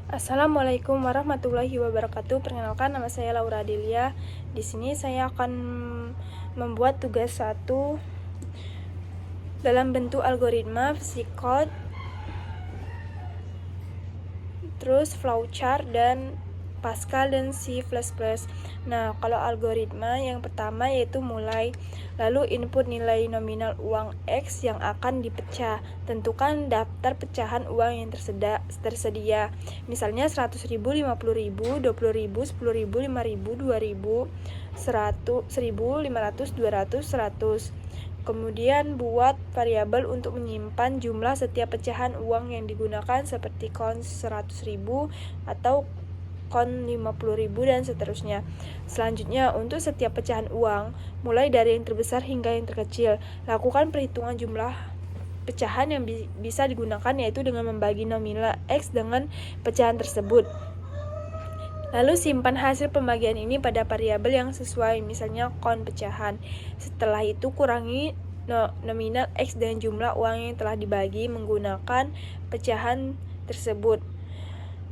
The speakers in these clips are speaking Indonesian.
Assalamualaikum warahmatullahi wabarakatuh. Perkenalkan, nama saya Laura Delia. Di sini saya akan membuat tugas 1 dalam bentuk algoritma, psikot, terus flowchart, dan Pascal dan C++. Nah, kalau algoritma yang pertama yaitu mulai, lalu input nilai nominal uang X yang akan dipecah. Tentukan daftar pecahan uang yang tersedia. Misalnya 100.000, 50.000, 20.000, 10.000, 5.000, 2.000, 100, 1.000, 500, 200, 100. Kemudian buat variabel untuk menyimpan jumlah setiap pecahan uang yang digunakan seperti kon 100.000 atau kon 50.000 dan seterusnya. Selanjutnya, untuk setiap pecahan uang, mulai dari yang terbesar hingga yang terkecil, lakukan perhitungan jumlah pecahan yang bisa digunakan, yaitu dengan membagi nominal X dengan pecahan tersebut. Lalu simpan hasil pembagian ini pada variabel yang sesuai, misalnya kon pecahan. Setelah itu kurangi nominal X dengan jumlah uang yang telah dibagi menggunakan pecahan tersebut.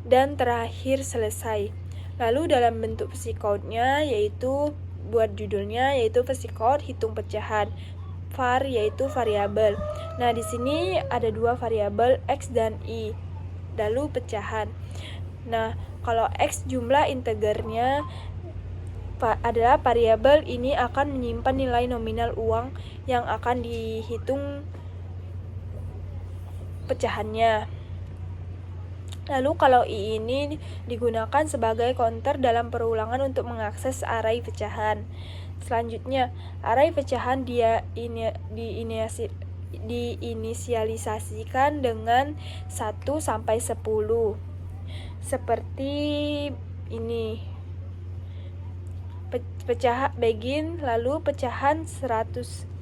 Dan terakhir selesai. Lalu dalam bentuk psikotnya yaitu buat judulnya yaitu psikot hitung pecahan. Var yaitu variabel. Nah, di sini ada 2 variabel X dan Y. Lalu pecahan. Nah, kalau X jumlah integernya adalah variabel ini akan menyimpan nilai nominal uang yang akan dihitung pecahannya. Lalu kalau I ini digunakan sebagai counter dalam perulangan untuk mengakses array pecahan. Selanjutnya, array pecahan diinisialisasikan dengan 1 sampai 10. Seperti ini. Pecahan begin, lalu pecahan 100.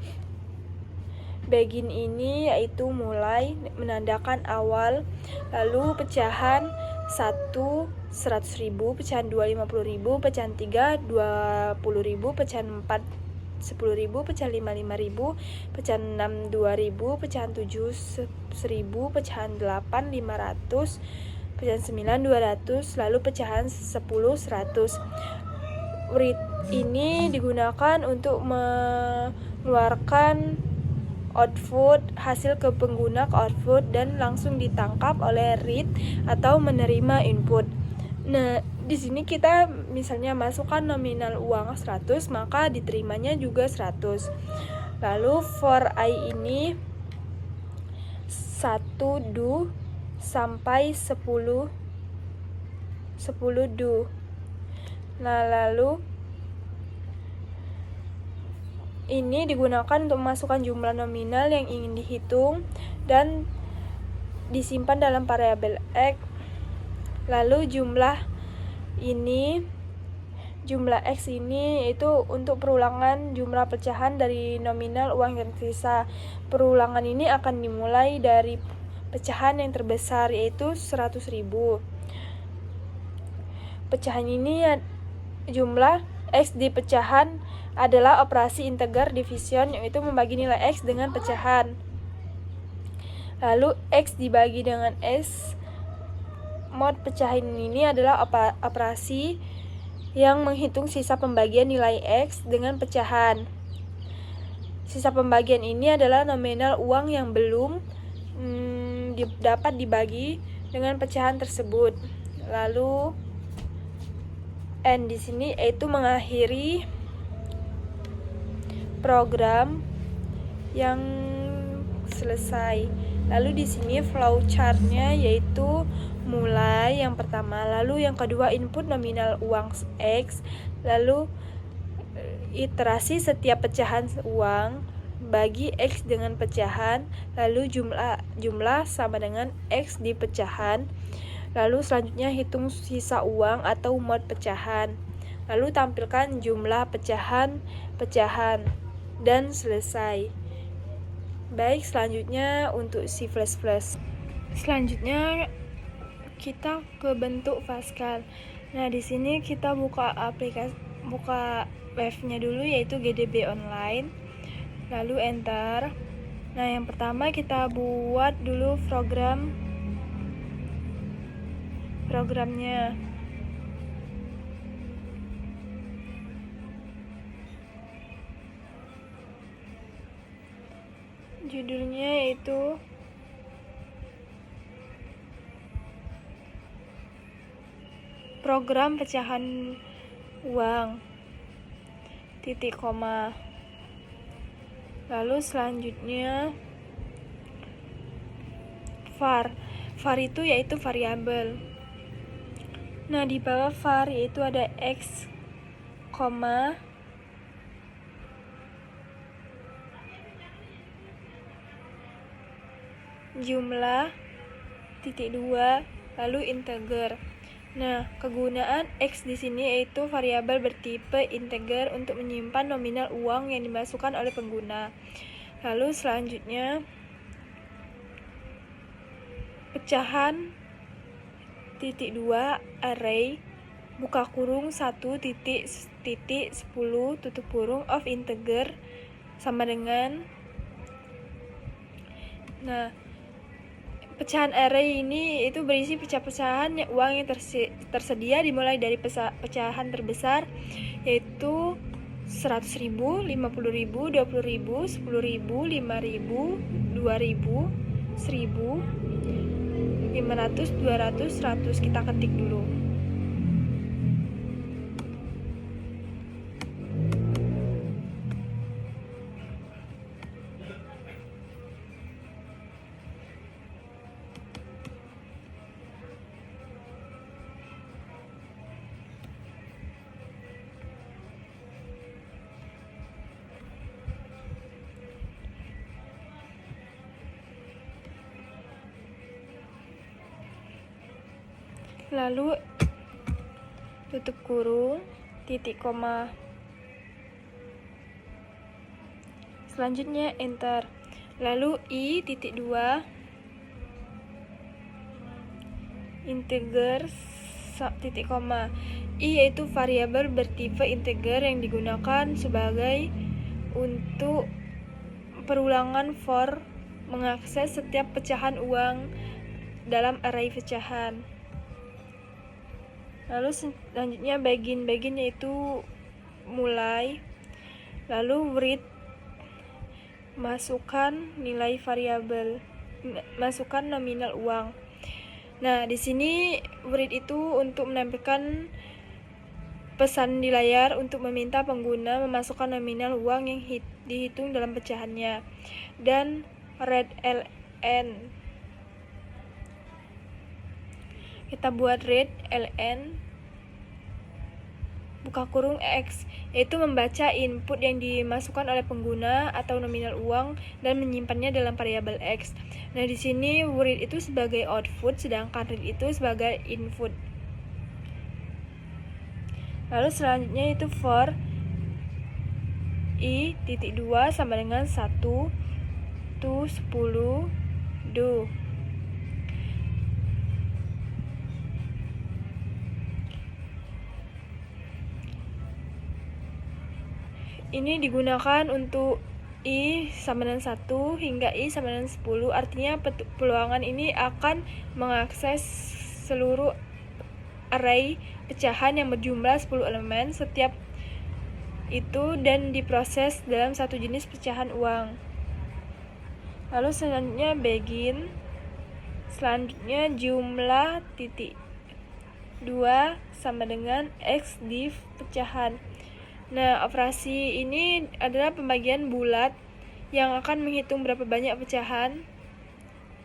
Begin ini yaitu mulai, menandakan awal, lalu pecahan 1 100.000, pecahan 2 50.000, pecahan 3 20.000, pecahan 4 10.000, pecahan 5 5.000, pecahan 6 2.000, pecahan 7 1.000, pecahan 8 500, pecahan 9 200, lalu pecahan 10 100. Read ini digunakan untuk mengeluarkan output hasil ke pengguna ke output dan langsung ditangkap oleh read atau menerima input. Nah, di sini kita misalnya masukkan nominal uang 100, maka diterimanya juga 100. Lalu for I ini 1 do sampai 10 do. Nah, lalu ini digunakan untuk memasukkan jumlah nominal yang ingin dihitung dan disimpan dalam variabel X. Lalu jumlah X ini itu untuk perulangan jumlah pecahan dari nominal uang yang tersisa. Perulangan ini akan dimulai dari pecahan yang terbesar yaitu 100.000. Pecahan ini jumlah X di pecahan adalah operasi integer division, yaitu membagi nilai X dengan pecahan. Lalu X dibagi dengan S. Mod pecahan ini adalah operasi yang menghitung sisa pembagian nilai X dengan pecahan. Sisa pembagian ini adalah nominal uang yang belum dapat dibagi dengan pecahan tersebut. Lalu N di sini yaitu mengakhiri program yang selesai. Lalu di sini flowchart-nya yaitu mulai yang pertama, lalu yang kedua input nominal uang X, lalu iterasi setiap pecahan uang, bagi X dengan pecahan, lalu jumlah sama dengan X di pecahan. Lalu selanjutnya hitung sisa uang atau mod pecahan. Lalu tampilkan jumlah pecahan dan selesai. Baik, selanjutnya untuk C++. Selanjutnya kita ke bentuk Pascal. Nah, di sini kita buka webnya dulu yaitu GDB online. Lalu enter. Nah, yang pertama kita buat dulu program programnya. Judulnya yaitu program pecahan uang, titik koma. Lalu selanjutnya var. Var itu yaitu variabel. Nah, di bawah var yaitu ada x, koma, jumlah, titik 2, lalu integer. Nah, kegunaan x di sini yaitu variabel bertipe integer untuk menyimpan nominal uang yang dimasukkan oleh pengguna. Lalu selanjutnya pecahan titik 2 array buka kurung 1 titik 10 tutup kurung of integer sama dengan. Nah, pecahan array ini itu berisi pecah-pecahan uang yang tersedia dimulai dari pecahan terbesar yaitu 100.000, 50.000, 20.000, 10.000, 5.000, 2.000, 1.000, 500, 200, 100. Kita ketik dulu. Lalu tutup kurung, titik koma. Selanjutnya enter. Lalu i titik 2 integer titik koma. I yaitu variabel bertipe integer yang digunakan sebagai untuk perulangan for mengakses setiap pecahan uang dalam array pecahan. Lalu selanjutnya begin yaitu mulai. Lalu read, masukkan nilai variabel, masukkan nominal uang. Nah, di sini read itu untuk menampilkan pesan di layar untuk meminta pengguna memasukkan nominal uang yang dihitung dalam pecahannya. Dan read ln, kita buat read ln buka kurung x, yaitu membaca input yang dimasukkan oleh pengguna atau nominal uang dan menyimpannya dalam variabel x. Nah, di sini read itu sebagai output sedangkan read itu sebagai input. Lalu selanjutnya itu for i titik 2 sama dengan 1 to 10 do. Ini digunakan untuk i sama dengan 1 hingga i sama dengan 10. Artinya peluangan ini akan mengakses seluruh array pecahan yang berjumlah 10 elemen setiap itu dan diproses dalam satu jenis pecahan uang. Lalu selanjutnya begin. Selanjutnya jumlah titik 2 sama dengan x div pecahan. Nah, operasi ini adalah pembagian bulat yang akan menghitung berapa banyak pecahan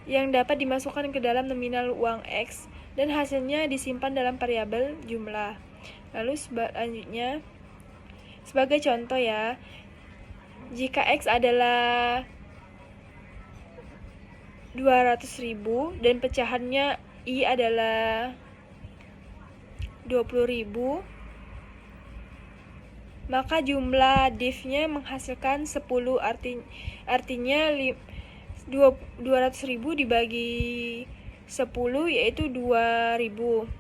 yang dapat dimasukkan ke dalam nominal uang x dan hasilnya disimpan dalam variabel jumlah. Lalu selanjutnya sebagai contoh ya, jika x adalah 200.000 dan pecahannya i adalah 20.000, maka jumlah div-nya menghasilkan 10, artinya 200.000 dibagi 10 yaitu 2.000.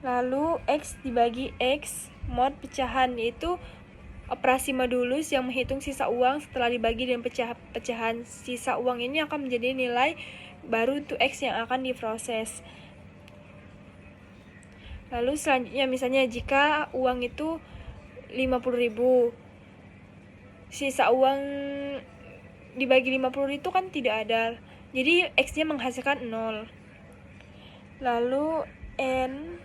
Lalu x dibagi x mod pecahan, yaitu operasi modulus yang menghitung sisa uang setelah dibagi dengan pecahan. Sisa uang ini akan menjadi nilai baru untuk X yang akan diproses. Lalu selanjutnya misalnya jika uang itu 50.000, sisa uang dibagi 50 itu kan tidak ada, jadi X-nya menghasilkan 0. Lalu N,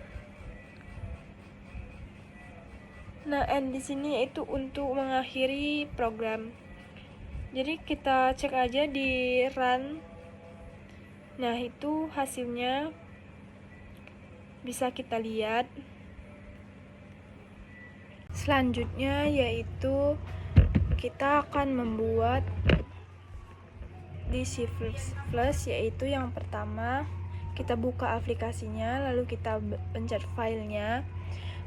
nah N di sini itu untuk mengakhiri program. Jadi kita cek aja di run. Nah itu hasilnya bisa kita lihat. Selanjutnya yaitu kita akan membuat di C++, yaitu yang pertama kita buka aplikasinya, lalu kita pencet filenya.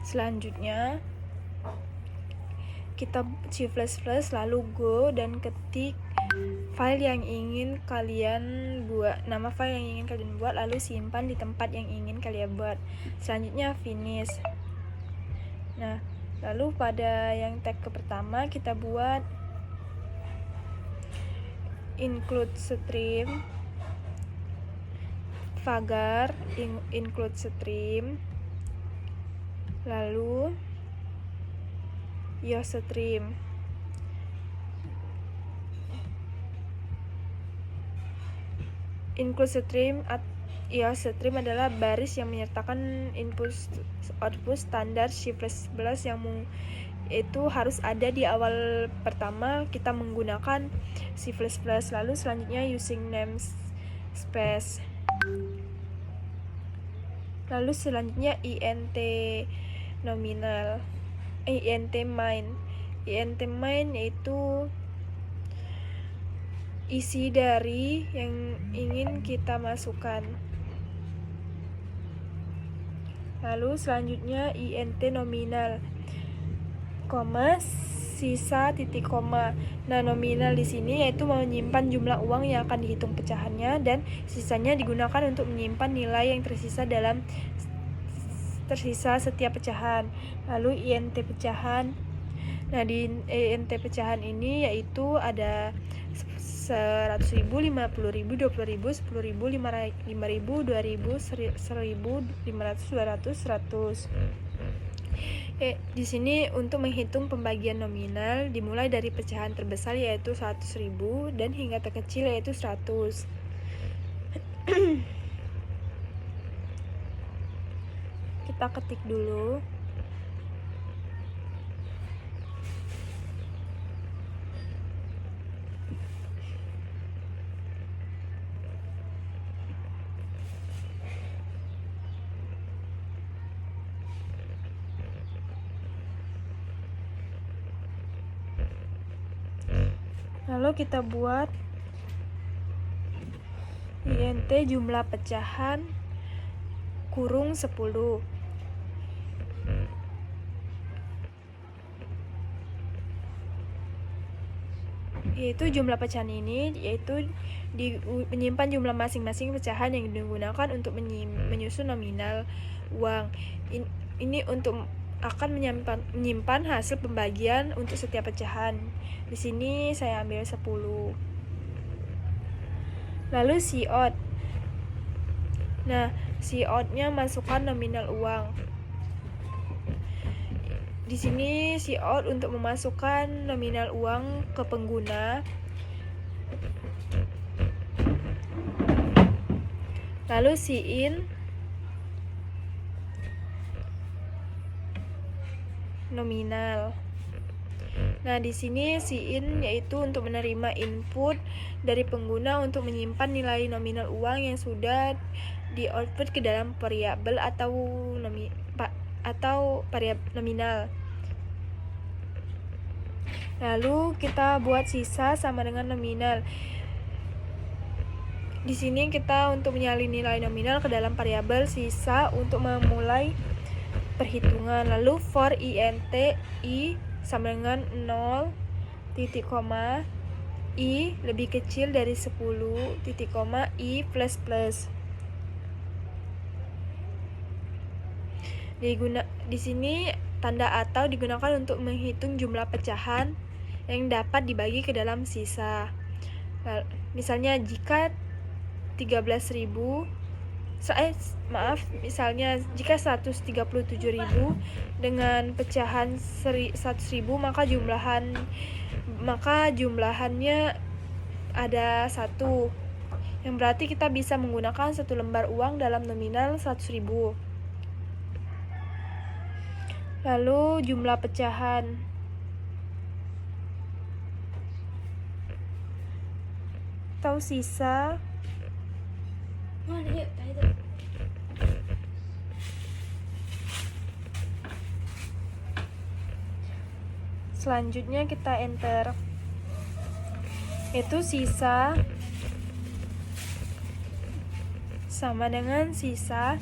Selanjutnya kita C++ lalu go dan ketik file yang ingin kalian buat, nama file yang ingin kalian buat, lalu simpan di tempat yang ingin kalian buat. Selanjutnya finish. Nah lalu pada yang tag pertama kita buat include stream var include stream, lalu stream. Include stream stream adalah baris yang menyertakan input output standar C++ yang itu harus ada di awal pertama kita menggunakan C++. Lalu selanjutnya using namespace. Lalu selanjutnya int nominal, int main. Int main yaitu isi dari yang ingin kita masukkan. Lalu selanjutnya int nominal, koma sisa titik koma. Nah nominal di sini yaitu menyimpan jumlah uang yang akan dihitung pecahannya, dan sisanya digunakan untuk menyimpan nilai yang tersisa setiap pecahan. Lalu int pecahan. Nah di int pecahan ini yaitu ada 100.000, 50.000, 20.000, 10.000, 5.000, 2.000, 1.000, 500, 200, 100. Di sini untuk menghitung pembagian nominal dimulai dari pecahan terbesar yaitu 100.000 dan hingga terkecil yaitu 100. Kita ketik dulu. Lalu kita buat int jumlah pecahan kurung 10. Yaitu jumlah pecahan ini yaitu menyimpan jumlah masing-masing pecahan yang digunakan untuk menyusun nominal uang. Ini untuk akan menyimpan hasil pembagian untuk setiap pecahan. Di sini saya ambil 10. Lalu cout. Nah, cout-nya masukkan nominal uang. Di sini cout untuk memasukkan nominal uang ke pengguna. Lalu in nominal. Nah, di sini in yaitu untuk menerima input dari pengguna untuk menyimpan nilai nominal uang yang sudah di output ke dalam variabel atau variabel nominal. Lalu kita buat sisa sama dengan nominal. Di sini kita untuk menyalin nilai nominal ke dalam variabel sisa untuk memulai perhitungan. Lalu for int i sama dengan 0 titik koma i lebih kecil dari 10 titik koma i plus plus. Di sini Tanda atau digunakan untuk menghitung jumlah pecahan yang dapat dibagi ke dalam sisa. Misalnya jika 13.000, misalnya jika 137.000 dengan pecahan 100.000, maka jumlahannya ada 1, yang berarti kita bisa menggunakan 1 lembar uang dalam nominal 100.000. Lalu jumlah pecahan. Atau sisa. Selanjutnya kita enter. Itu sisa sama dengan sisa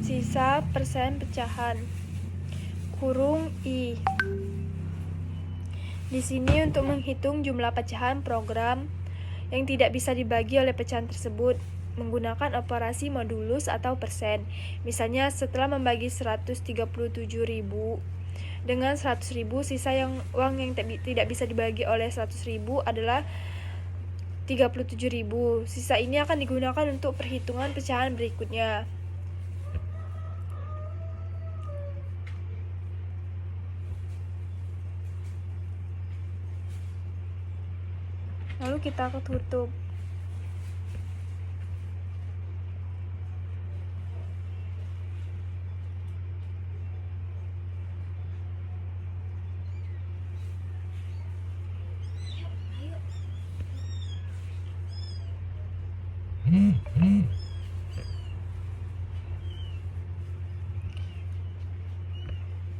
sisa persen pecahan kurung I. Di sini untuk menghitung jumlah pecahan program yang tidak bisa dibagi oleh pecahan tersebut menggunakan operasi modulus atau persen. Misalnya setelah membagi 137.000 dengan 100.000, sisa uang yang tidak bisa dibagi oleh 100.000 adalah 37.000. Sisa ini akan digunakan untuk perhitungan pecahan berikutnya. Lalu kita tutup.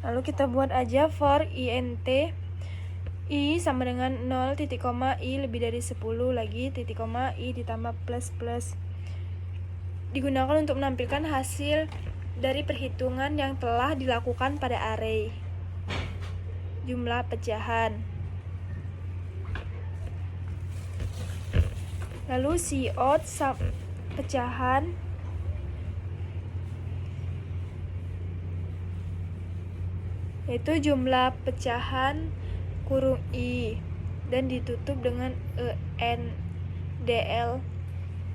Lalu kita buat aja for int I sama dengan 0, titik koma I lebih dari 10 lagi, titik koma I ditambah plus plus. Digunakan untuk menampilkan hasil dari perhitungan yang telah dilakukan pada array jumlah pecahan. Lalu cout pecahan yaitu jumlah pecahan kurung I dan ditutup dengan endl,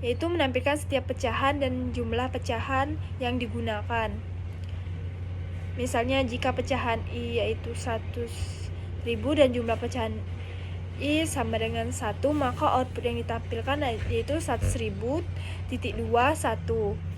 yaitu menampilkan setiap pecahan dan jumlah pecahan yang digunakan. Misalnya jika pecahan I yaitu 100.000 dan jumlah pecahan I sama dengan 1, maka output yang ditampilkan yaitu 100.000 titik 2 1.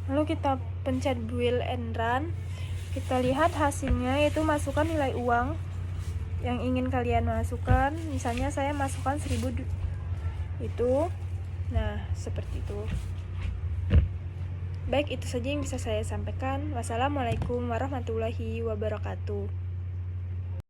Lalu kita pencet build and run. Kita lihat hasilnya, yaitu masukkan nilai uang yang ingin kalian masukkan. Misalnya saya masukkan 1.000 itu. Nah, seperti itu. Baik, itu saja yang bisa saya sampaikan. Wassalamualaikum warahmatullahi wabarakatuh.